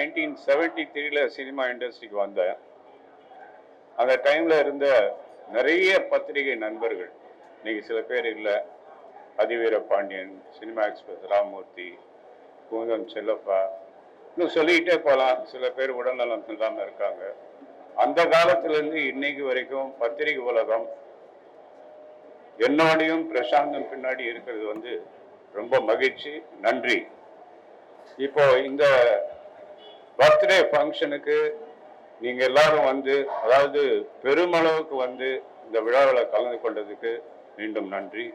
1973 cinema இண்டஸ்ட்ரிக்கு வந்தேன். அந்த டைமில் இருந்த நிறைய பத்திரிகை நண்பர்கள், இன்னைக்கு சில பேர் இல்லை, அதிவீர பாண்டியன், சினிமா எக்ஸ்பிரஸ் ராமமூர்த்தி, குமுதம் செல்லப்பா, இன்னும் சொல்லிக்கிட்டே போகலாம். சில பேர் உடல்நலம் இல்லாமல் இருக்காங்க. அந்த காலத்திலேருந்து இன்னைக்கு வரைக்கும் பத்திரிகை உலகம் என்னோடையும் பிரசாந்தம் பின்னாடி இருக்கிறது ரொம்ப மகிழ்ச்சி. நன்றி. இப்போ இந்த பர்த்டே ஃபங்க்ஷனுக்கு நீங்கள் எல்லாரும் அதாவது பெருமளவுக்கு இந்த விழாவில் கலந்து கொண்டதுக்கு மீண்டும் நன்றி.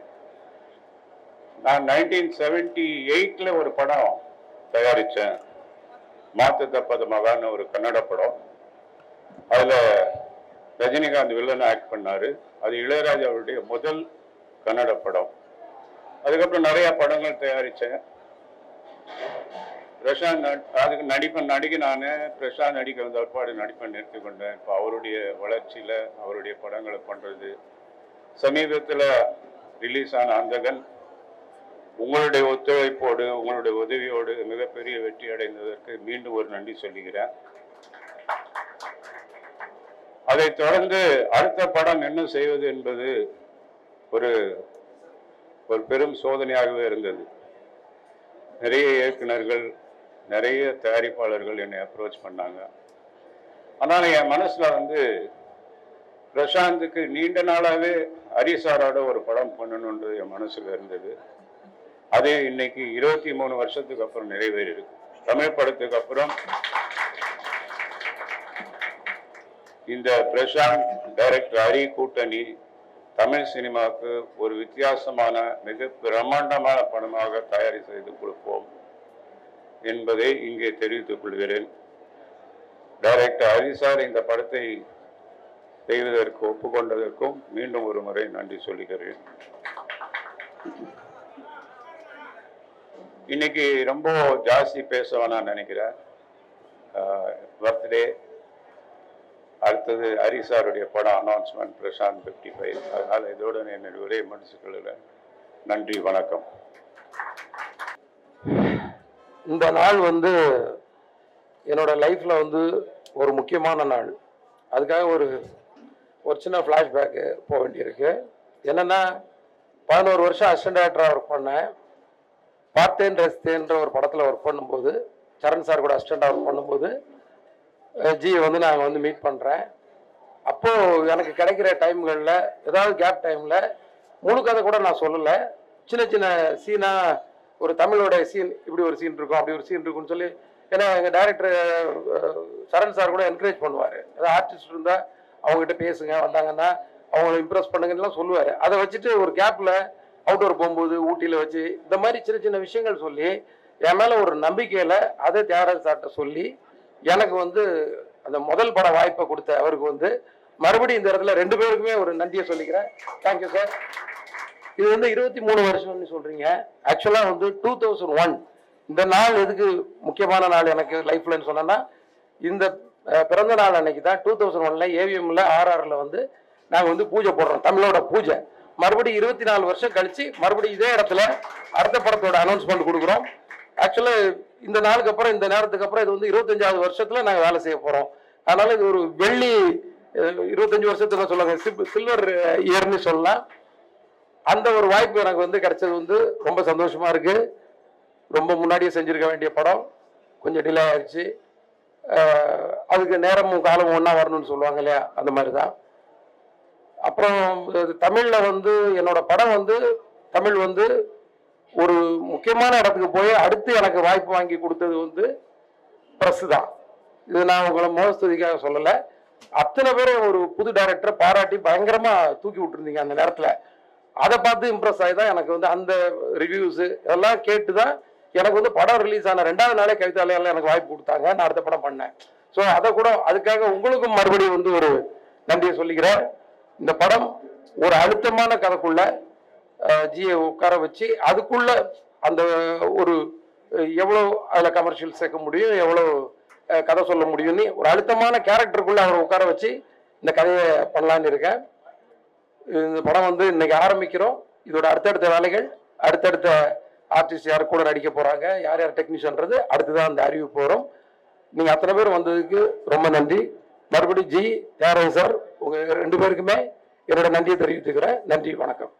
நான் 1978 ஒரு படம் தயாரித்தேன், மாத்த தப்பத மகான்னு ஒரு கன்னட படம். அதில் ரஜினிகாந்த் வில்லன் ஆக்ட் பண்ணார். அது இளையராஜாவுடைய முதல் கன்னட படம். அதுக்கப்புறம் நிறைய படங்கள் தயாரித்தேன். பிரசாந்த் அதுக்கு நடிகை நான் பிரசாந்த் நடிக்க வந்த ஒருபாடு நடிப்பை நிறுத்தி கொண்டேன். இப்போ அவருடைய வளர்ச்சியில் அவருடைய படங்களை பண்ணுறது. சமீபத்தில் ரிலீஸ் ஆன அந்தகன் உங்களுடைய ஒத்துழைப்போடு உங்களுடைய உதவியோடு மிகப்பெரிய வெற்றி அடைந்ததற்கு மீண்டும் ஒரு நன்றி சொல்லுகிறேன். அதைத் தொடர்ந்து அடுத்த படம் என்ன செய்வது என்பது ஒரு பெரும் சோதனையாகவே இருந்தது. நிறைய இயக்குநர்கள், நிறைய தயாரிப்பாளர்கள் என்னை அப்ரோச் பண்ணாங்க. ஆனால் என் மனசில் பிரசாந்துக்கு நீண்ட நாளாகவே ஹரிசாரோட ஒரு படம் பண்ணணுன்றது என் மனசில் இருந்தது. அது இன்னைக்கு 23 வருஷத்துக்கு அப்புறம் நிறைவேறியிருக்கு. தமிழ் படத்துக்கு அப்புறம் இந்த பிரசாந்த் டைரக்டர் ஹரி கூட்டணி தமிழ் சினிமாவுக்கு ஒரு வித்தியாசமான மிக பிரம்மாண்டமான படமாக தயாரி செய்து கொடுப்போம் என்பதை இங்கே தெரிவித்துக் கொள்கிறேன். டைரக்டர் ஹரி சார் இந்த படத்தை செய்வதற்கு ஒப்புக்கொண்டதற்கும் மீண்டும் ஒரு முறை நன்றி சொல்லுகிறேன். இன்னைக்கு ரொம்ப ஜாஸ்தி பேச வேணாம்னு நினைக்கிறேன். பர்த்டே, அடுத்தது ஹரிசாருடைய படம் அனௌன்ஸ்மெண்ட், பிரசாந்த் 55. அதனால இதோட என்னுடைய ஒரே மனசுக்களில் நன்றி, வணக்கம். இந்த நாள் என்னோட லைஃப்ல ஒரு முக்கியமான நாள். அதுக்காக ஒரு சின்ன ஃப்ளாஷ்பேக்கு போக வேண்டியிருக்கு. என்னன்னா, 11 வருஷம் அசிஸ்டன்ட் டைரக்டராக ஒர்க் பண்ணேன். பார்த்தேன் ரசித்தேன்ற ஒரு படத்தில் ஒர்க் பண்ணும்போது, சரண் சார் கூட அசிஸ்டண்டாக ஒர்க் பண்ணும்போது ஜியை நாங்கள் மீட் பண்ணுறேன். அப்போது எனக்கு கிடைக்கிற டைம்களில், ஏதாவது கேப் டைமில் முழு கதை கூட நான் சொல்லலை, சின்ன சின்ன சீனாக ஒரு தமிழோட சீன், இப்படி ஒரு சீன் இருக்கும், அப்படி ஒரு சீன் இருக்குன்னு சொல்லி, ஏன்னா எங்கள் டைரக்டர் சரண் சார் கூட என்கரேஜ் பண்ணுவார். ஏதாவது ஆர்டிஸ்ட் இருந்தால் அவங்ககிட்ட பேசுங்க, வந்தாங்கன்னா அவங்கள இம்ப்ரெஸ் பண்ணுங்கலாம் சொல்லுவார். அதை வச்சுட்டு ஒரு கேப்பில் அவுட்டோர் போகும்போது ஊட்டியில் வச்சு இந்த மாதிரி சின்ன சின்ன விஷயங்கள் சொல்லி என் மேலே ஒரு நம்பிக்கையில் அதை தியாகராஜ் சார்கிட்ட சொல்லி எனக்கு அந்த முதல் பட வாய்ப்பை கொடுத்த அவருக்கு மறுபடியும் இந்த இடத்துல 2 பேருக்குமே ஒரு நன்றியை சொல்லிக்கிறேன். Thank you sir. இது 23 வருஷம்னு சொல்றீங்க. ஆக்சுவலாக 2001 இந்த நாள் எதுக்கு முக்கியமான நாள் எனக்கு லைஃப்லன்னு சொன்னா, இந்த பிறந்த நாள் அன்னைக்கு தான் 2001 ஏவிஎம்ல RRல நாங்கள் பூஜை போடுறோம், தமிழோட பூஜை. மறுபடியும் 24 வருஷம் கழிச்சு மறுபடியும் இதே இடத்துல அடுத்த படத்தோட அனௌன்ஸ்மெண்ட் கொடுக்குறோம். ஆக்சுவலாக இந்த நாளுக்கு அப்புறம், இந்த நேரத்துக்கு அப்புறம் இது 25வது வருஷத்துல நாங்கள் வேலை செய்ய போறோம். அதனால இது ஒரு வெள்ளி 25 வருஷத்துல சொல்லுவாங்க, சில்வர் இயர்னு சொல்லலாம். அந்த ஒரு வாய்ப்பு எனக்கு கிடைச்சது ரொம்ப சந்தோஷமா இருக்கு. ரொம்ப முன்னாடியே செஞ்சிருக்க வேண்டிய படம் கொஞ்சம் டிலே ஆயிடுச்சு. அதுக்கு நேரமும் காலமும் ஒன்றா வரணும்னு சொல்லுவாங்க இல்லையா, அந்த மாதிரி தான். அப்புறம் தமிழில் என்னோட படம் தமிழ் ஒரு முக்கியமான இடத்துக்கு போய் அடுத்து எனக்கு வாய்ப்பு வாங்கி கொடுத்தது ப்ரெஸ் தான். இது நான் உங்களை மோஸ்துதிக்காக சொல்லலை. அத்தனை பேரும் ஒரு புது டைரக்டரை பாராட்டி பயங்கரமாக தூக்கி விட்டுருந்தீங்க அந்த நேரத்தில். அதை பார்த்து இம்ப்ரெஸ் ஆகி தான் எனக்கு அந்த ரிவ்யூஸு இதெல்லாம் கேட்டு தான் எனக்கு படம் ரிலீஸ் ஆன 2வது நாளே கவிதாலயம் எனக்கு வாய்ப்பு கொடுத்தாங்க. நான் அடுத்த படம் பண்ணேன். ஸோ அதை கூட அதுக்காக உங்களுக்கும் மறுபடியும் ஒரு நன்றியை சொல்லிக்கிறேன். இந்த படம் ஒரு அழுத்தமான கதைக்குள்ள ஜியை உட்கார வச்சு அதுக்குள்ள அந்த ஒரு எவ்வளோ அதில் கமர்ஷியல் சேர்க்க முடியும், எவ்வளோ கதை சொல்ல முடியும்னு ஒரு அழுத்தமான கேரக்டருக்குள்ள அவரை உட்கார வச்சு இந்த கதையை பண்ணலான்னு இருக்கேன். இந்த படம் இன்னைக்கு ஆரம்பிக்கிறோம். இதோட அடுத்தடுத்த வேலைகள், அடுத்தடுத்த ஆர்டிஸ்ட் யார் கூட நடிக்க போறாங்க, யார் யார் டெக்னீஷியன்றது அடுத்துதான் அந்த அறிவிப்பு வரும். நீங்கள் அத்தனை பேர் வந்ததுக்கு ரொம்ப நன்றி. மறுபடியும் ஜி தியாகராஜன் சார் உங்கள் 2 பேருக்குமே என்னோட நன்றியை தெரிவித்துக்கிறேன். நன்றி, வணக்கம்.